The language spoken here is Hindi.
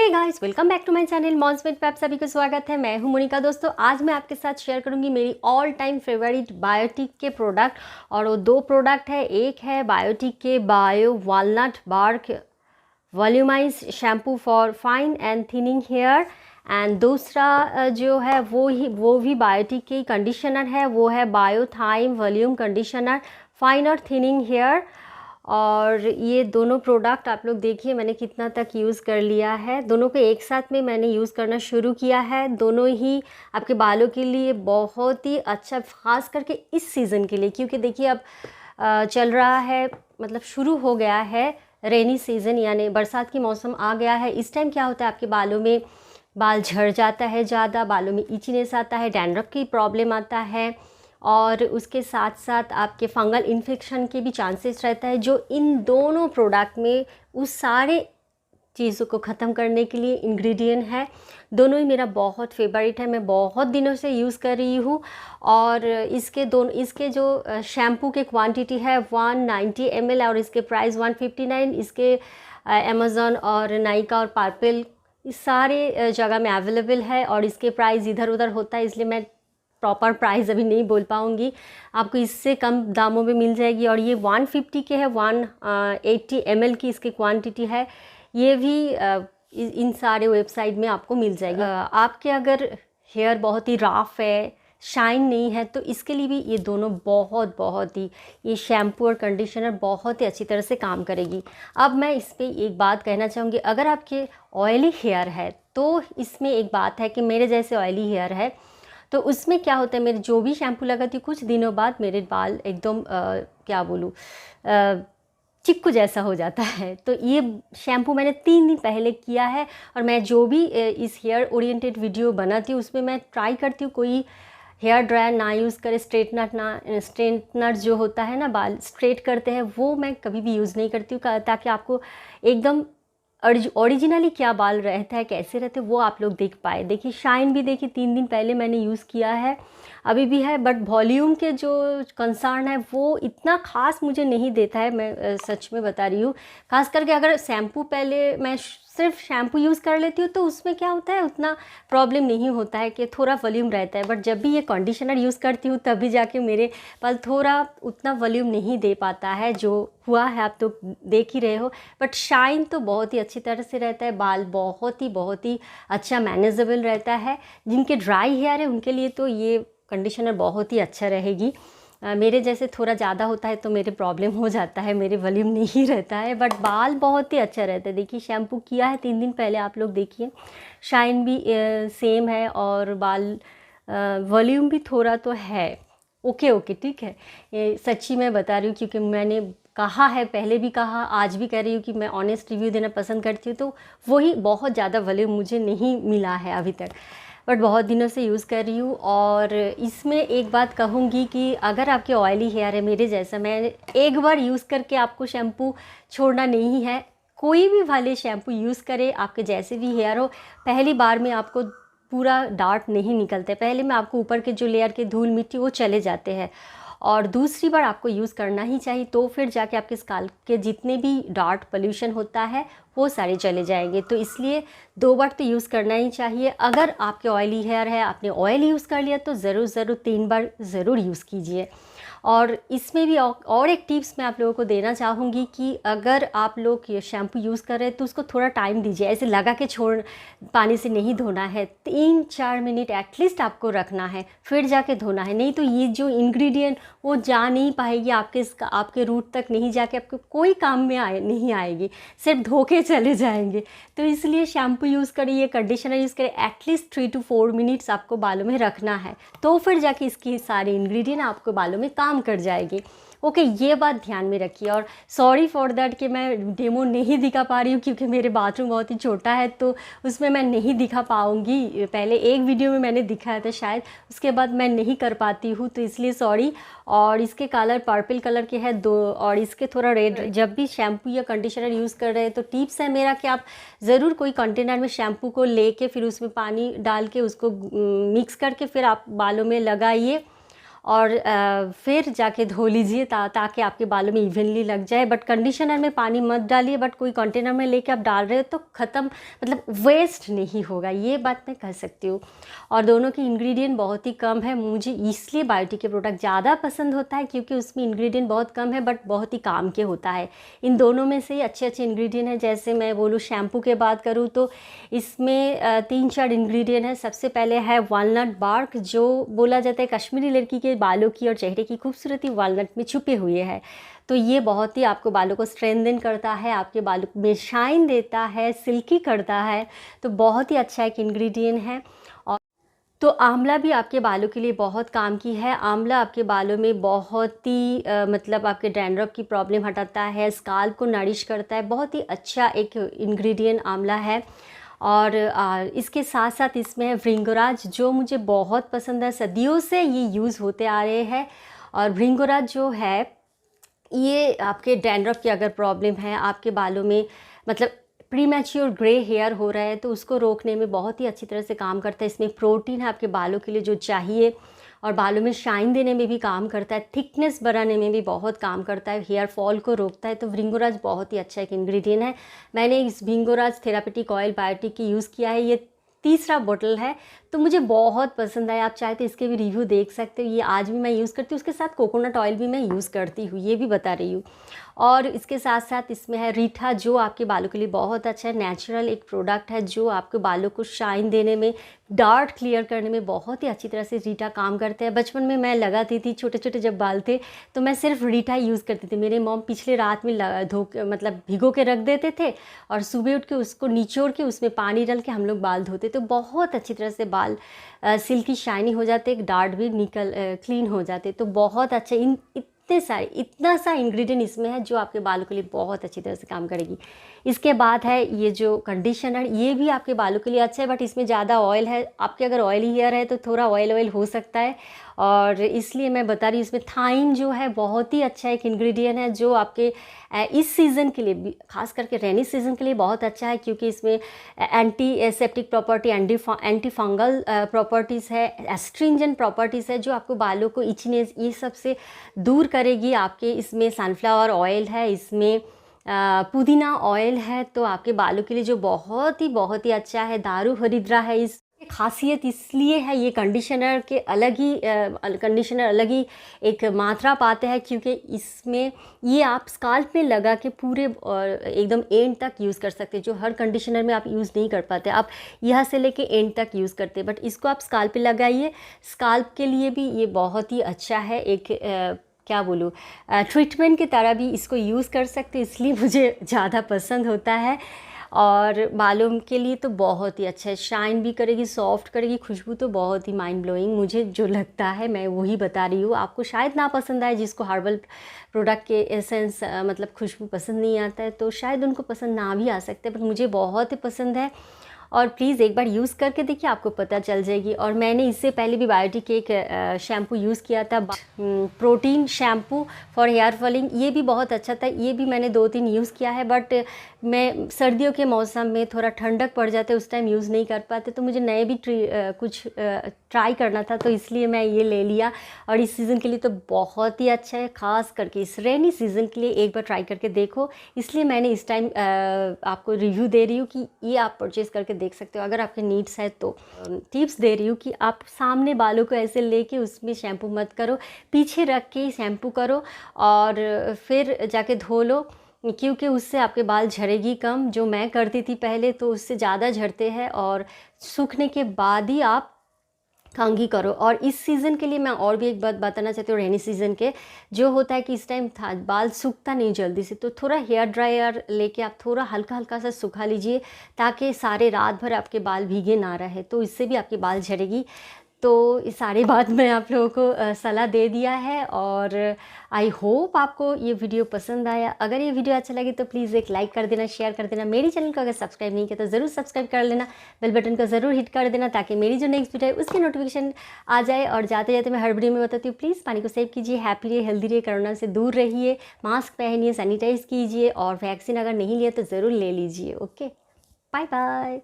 Hey guys, welcome back to my channel Mons Mate पे आप सभी को स्वागत है। मैं हूं मोनिका। दोस्तों, आज मैं आपके साथ शेयर करूंगी मेरी ऑल टाइम फेवरेट बायोटिक के प्रोडक्ट, और वो दो प्रोडक्ट है। एक है बायोटिक के bio walnut bark volumise shampoo for fine and thinning hair, and दूसरा जो है वो भी बायोटिक के कंडीशनर है, वो है bio thyme volume conditioner fine और थिनिंग हेयर। और ये दोनों प्रोडक्ट आप लोग देखिए मैंने कितना तक यूज़ कर लिया है। दोनों को एक साथ में मैंने यूज़ करना शुरू किया है। दोनों ही आपके बालों के लिए बहुत ही अच्छा, ख़ास करके इस सीज़न के लिए, क्योंकि देखिए अब चल रहा है, मतलब शुरू हो गया है रेनी सीज़न, यानी बरसात की मौसम आ गया है। इस टाइम क्या होता है, आपके बालों में बाल झड़ जाता है ज़्यादा, बालों में इचीनेस आता है, डैंड्रफ की प्रॉब्लम आता है, और उसके साथ साथ आपके फंगल इन्फेक्शन के भी चांसेस रहता है, जो इन दोनों प्रोडक्ट में उस सारे चीज़ों को ख़त्म करने के लिए इंग्रेडिएंट है। दोनों ही मेरा बहुत फेवरेट है, मैं बहुत दिनों से यूज़ कर रही हूँ। और इसके जो शैम्पू के क्वांटिटी है 190 ml और इसके प्राइस 159। इसके अमेज़न और नाइका और पर्पल इस सारे जगह में अवेलेबल है, और इसके प्राइस इधर उधर होता है, इसलिए मैं प्रॉपर प्राइस अभी नहीं बोल पाऊँगी। आपको इससे कम दामों में मिल जाएगी। और ये 150 के है, 180 ml की इसकी क्वांटिटी है। ये भी इन सारे वेबसाइट में आपको मिल जाएगी। आपके अगर हेयर बहुत ही रफ है, शाइन नहीं है, तो इसके लिए भी ये दोनों बहुत ही ये शैम्पू और कंडीशनर बहुत ही अच्छी तरह से काम करेगी। अब मैं इस पर एक बात कहना चाहूँगी, अगर आपके ऑयली हेयर है तो इसमें एक बात है कि मेरे जैसे ऑयली हेयर है तो उसमें क्या होता है, मेरे जो भी शैम्पू लगाती हूँ कुछ दिनों बाद मेरे बाल एकदम क्या बोलूँ, चिक्कू जैसा हो जाता है। तो ये शैम्पू मैंने 3 दिन पहले किया है, और मैं जो भी इस हेयर ओरिएंटेड वीडियो बनाती हूँ उसमें मैं ट्राई करती हूँ कोई हेयर ड्रायर ना यूज़ करे, स्ट्रेटनर जो होता है ना, बाल स्ट्रेट करते हैं, वो मैं कभी भी यूज़ नहीं करती हूँ, ताकि आपको एकदम ओरिजिनली क्या बाल रहता है, कैसे रहते हैं, वो आप लोग देख पाए। देखिए शाइन भी देखिए 3 दिन पहले मैंने यूज़ किया है, अभी भी है, बट वॉल्यूम के जो कंसर्न है वो इतना ख़ास मुझे नहीं देता है। मैं सच में बता रही हूँ, ख़ास करके अगर शैम्पू पहले मैं सिर्फ शैम्पू यूज़ कर लेती हूँ तो उसमें क्या होता है, उतना प्रॉब्लम नहीं होता है कि थोड़ा वॉल्यूम रहता है, बट जब भी ये कंडीशनर यूज़ करती हूँ तभी जाके मेरे बाल थोड़ा उतना वॉल्यूम नहीं दे पाता है, जो हुआ है आप तो देख ही रहे हो। बट शाइन तो बहुत ही अच्छी तरह से रहता है, बाल बहुत ही अच्छा मैनेजेबल रहता है। जिनके ड्राई हेयर है उनके लिए तो ये कंडीशनर बहुत ही अच्छा रहेगी। मेरे जैसे थोड़ा ज़्यादा होता है तो मेरे प्रॉब्लम हो जाता है, मेरे वॉल्यूम नहीं रहता है, बट बाल बहुत ही अच्छा रहता है। देखिए शैम्पू किया है 3 दिन पहले, आप लोग देखिए शाइन भी सेम है, और बाल वॉल्यूम भी थोड़ा तो है, ओके ठीक है। ये सच्ची मैं बता रही हूँ, क्योंकि मैंने कहा है, पहले भी कहा, आज भी कह रही हूँ कि मैं ऑनेस्ट रिव्यू देना पसंद करती हूँ, तो वही बहुत ज़्यादा वॉल्यूम मुझे नहीं मिला है अभी तक, बट बहुत दिनों से यूज़ कर रही हूँ। और इसमें एक बात कहूँगी कि अगर आपके ऑयली हेयर है मेरे जैसा, मैं एक बार यूज़ करके आपको शैम्पू छोड़ना नहीं है। कोई भी वाले शैम्पू यूज़ करें, आपके जैसे भी हेयर हो, पहली बार में आपको पूरा डार्ट नहीं निकलते, पहले में आपको ऊपर के जो लेयर के धूल मिट्टी वो चले जाते हैं, और दूसरी बार आपको यूज़ करना ही चाहिए, तो फिर जाके आपके स्काल्प के जितने भी डार्ट पोल्यूशन होता है वो सारे चले जाएंगे। तो इसलिए 2 बार तो यूज़ करना ही चाहिए। अगर आपके ऑयली हेयर है, आपने ऑयल यूज़ कर लिया, तो ज़रूर 3 बार ज़रूर यूज़ कीजिए। और इसमें भी और एक टिप्स मैं आप लोगों को देना चाहूँगी कि अगर आप लोग ये शैम्पू यूज़ कर रहे हैं तो उसको थोड़ा टाइम दीजिए, ऐसे लगा के छोड़ पानी से नहीं धोना है, 3-4 मिनट एटलीस्ट आपको रखना है, फिर जाके धोना है। नहीं तो ये जो इंग्रेडिएंट वो जा नहीं पाएगी आपके रूट तक, नहीं जाके आपको कोई काम में नहीं आएगी, सिर्फ धो के चले जाएंगे। तो इसलिए शैम्पू यूज़ करिए, कंडीशनर यूज़ करिए, एटलीस्ट 3 to 4 मिनट्स आपको बालों में रखना है, तो फिर जाके इसकी सारे इंग्रेडिएंट आपको बालों में काम कर जाएगी। ओके, ये बात ध्यान में रखिए। और सॉरी फॉर दैट कि मैं डेमो नहीं दिखा पा रही हूँ, क्योंकि मेरे बाथरूम बहुत ही छोटा है, तो उसमें मैं नहीं दिखा पाऊँगी। पहले एक वीडियो में मैंने दिखाया था शायद, उसके बाद मैं नहीं कर पाती हूँ, तो इसलिए सॉरी। और इसके कलर पर्पल कलर के है 2, और इसके थोड़ा रेड। जब भी शैम्पू या कंडीशनर यूज़ कर रहे हैं तो टिप्स है मेरा कि आप ज़रूर कोई कंटेनर में शैम्पू को लेके फिर उसमें पानी डाल के उसको मिक्स करके फिर आप बालों में लगाइए, और फिर जाके धो लीजिए ताकि आपके बालों में इवनली लग जाए। बट कंडीशनर में पानी मत डालिए, बट कोई कंटेनर में लेके आप डाल रहे हो तो ख़त्म, मतलब वेस्ट नहीं होगा, ये बात मैं कह सकती हूँ। और दोनों की इंग्रेडिएंट बहुत ही कम है, मुझे इसलिए बायोटिक के प्रोडक्ट ज़्यादा पसंद होता है क्योंकि उसमें इंग्रेडिएंट बहुत कम है बट बहुत ही काम के होता है। इन दोनों में से ही अच्छे अच्छे इंग्रेडिएंट हैं। जैसे मैं बोलूँ शैम्पू के बात करूँ तो इसमें 3-4 इंग्रेडिएंट हैं। सबसे पहले है वॉलनट बार्क, जो बोला जाता है कश्मीरी लड़की के बालों की और चेहरे की खूबसूरती वॉलनट में छुपे हुए है। तो ये बहुत ही आपको बालों को स्ट्रेंथन करता है, आपके बालों में शाइन देता है, सिल्की करता है, तो बहुत ही अच्छा एक इंग्रेडिएंट है। और तो आंवला भी आपके बालों के लिए बहुत काम की है। आंवला आपके बालों में बहुत ही मतलब आपके डैंड्रफ की प्रॉब्लम हटाता है, स्काल्प को नरिश करता है, बहुत ही अच्छा एक इंग्रेडिएंट आंवला है। और इसके साथ साथ इसमें है भृंगराज, जो मुझे बहुत पसंद है, सदियों से ये यूज़ होते आ रहे हैं। और भृंगराज जो है ये आपके डैंड्रफ की अगर प्रॉब्लम है, आपके बालों में मतलब प्रीमैच्योर ग्रे हेयर हो रहा है तो उसको रोकने में बहुत ही अच्छी तरह से काम करता है। इसमें प्रोटीन है आपके बालों के लिए जो चाहिए, और बालों में शाइन देने में भी काम करता है, थिकनेस बढ़ाने में भी बहुत काम करता है, हेयर फॉल को रोकता है। तो भृंगराज बहुत ही अच्छा एक इंग्रेडिएंट है। मैंने इस भृंगराज थेरापेटिक ऑयल बायोटिक की यूज़ किया है, ये तीसरा बोतल है, तो मुझे बहुत पसंद आया। आप चाहे तो इसके भी रिव्यू देख सकते हो। ये आज भी मैं यूज़ करती हूँ, उसके साथ कोकोनट ऑयल भी मैं यूज़ करती हूँ, ये भी बता रही हूँ। और इसके साथ साथ इसमें है रीठा, जो आपके बालों के लिए बहुत अच्छा है, नेचुरल एक प्रोडक्ट है जो आपके बालों को शाइन देने में, डार्क क्लियर करने में बहुत ही अच्छी तरह से रीठा काम करते हैं। बचपन में मैं लगाती थी, छोटे छोटे जब बाल थे तो मैं सिर्फ रीठा यूज़ करती थी। मेरे मॉम पिछले रात में मतलब भिगो के रख देते थे और सुबह उठ के उसको निचोड़ के उसमें पानी डाल के हम लोग बाल धोते, तो बहुत अच्छी तरह से बाल सिल्की शाइनी हो जाते, डार्क भी क्लीन हो जाते। तो बहुत अच्छे इतना सा इंग्रेडिएंट इसमें है जो आपके बालों के लिए बहुत अच्छी तरह से काम करेगी। इसके बाद है ये जो कंडीशनर, ये भी आपके बालों के लिए अच्छा है बट इसमें ज़्यादा ऑयल है। आपके अगर ऑयली हेयर है तो थोड़ा ऑयल हो सकता है, और इसलिए मैं बता रही हूँ। इसमें थाइम जो है बहुत ही अच्छा एक इंग्रेडिएंट है जो आपके इस सीज़न के लिए, खास करके रेनी सीज़न के लिए बहुत अच्छा है, क्योंकि इसमें anti septic property, anti fungal properties है, एस्ट्रिंजेंट प्रॉपर्टीज़ है जो आपको बालों को इचनेस ये सब से दूर करेगी। आपके इसमें सनफ्लावर ऑयल है, इसमें पुदीना ऑयल है, तो आपके बालों के लिए जो बहुत ही अच्छा है। दारू हरिद्रा है, इस खासियत इसलिए है, ये कंडीशनर अलग ही एक मात्रा पाते हैं, क्योंकि इसमें ये आप स्काल्प में लगा के पूरे एकदम एंड तक यूज़ कर सकते हैं, जो हर कंडीशनर में आप यूज़ नहीं कर पाते। आप यहाँ से लेके एंड तक यूज़ करते हैं, बट इसको आप स्काल्प पे लगाइए। स्काल्प के लिए भी ये बहुत ही अच्छा है, एक क्या बोलूँ, ट्रीटमेंट की तरह भी इसको यूज़ कर सकते, इसलिए मुझे ज़्यादा पसंद होता है। और बालों के लिए तो बहुत ही अच्छा है, शाइन भी करेगी, सॉफ्ट करेगी, खुशबू तो बहुत ही माइंड ब्लोइंग मुझे जो लगता है, मैं वही बता रही हूँ। आपको शायद ना पसंद आए, जिसको हर्बल प्रोडक्ट के एसेंस मतलब खुशबू पसंद नहीं आता है तो शायद उनको पसंद ना भी आ सकते, बट मुझे बहुत ही पसंद है। और प्लीज़ एक बार यूज़ करके देखिए, आपको पता चल जाएगी। और मैंने इससे पहले भी बायोटिक एक शैम्पू यूज़ किया था, protein shampoo for hair falling, ये भी बहुत अच्छा था। ये भी मैंने 2-3 यूज़ किया है, बट मैं सर्दियों के मौसम में थोड़ा ठंडक पड़ जाते उस टाइम यूज़ नहीं कर पाते, तो मुझे नए भी कुछ ट्राई करना था, तो इसलिए मैं ये ले लिया। और इस सीज़न के लिए तो बहुत ही अच्छा है, ख़ास करके इस रेनी सीज़न के लिए एक बार ट्राई करके देखो, इसलिए मैंने इस टाइम आपको रिव्यू दे रही हूँ कि ये आप परचेज़ करके देख सकते हो अगर आपके नीड्स है तो। टिप्स दे रही हूँ कि आप सामने बालों को ऐसे लेके उसमें शैम्पू मत करो, पीछे रख के शैम्पू करो और फिर जाके धो लो, क्योंकि उससे आपके बाल झड़ेगी कम। जो मैं करती थी पहले तो उससे ज़्यादा झड़ते हैं, और सूखने के बाद ही आप कंघी करो। और इस सीज़न के लिए मैं और भी एक बात बताना चाहती हूँ, रेनी सीज़न के जो होता है कि इस टाइम बाल सूखता नहीं जल्दी से, तो थोड़ा हेयर ड्रायर लेके आप थोड़ा हल्का हल्का सा सुखा लीजिए, ताकि सारे रात भर आपके बाल भीगे ना रहे, तो इससे भी आपके बाल झड़ेगी। तो इस सारी बात मैं आप लोगों को सलाह दे दिया है, और आई होप आपको ये वीडियो पसंद आया। अगर ये वीडियो अच्छा लगे तो प्लीज़ एक लाइक कर देना, शेयर कर देना। मेरी चैनल को अगर सब्सक्राइब नहीं किया तो ज़रूर सब्सक्राइब कर लेना, बेल बटन को ज़रूर हिट कर देना, ताकि मेरी जो नेक्स्ट वीडियो है उसकी नोटिफिकेशन आ जाए। और जाते जाते मैं हर वीडियो में बताती हूँ, प्लीज़ पानी को सेव कीजिए, हैप्पी रहिए, हेल्दी रहिए, कोरोना से दूर रहिए, मास्क पहनिए, सैनिटाइज़ कीजिए, और वैक्सीन अगर नहीं लिया तो ज़रूर ले लीजिए। Okay, bye bye.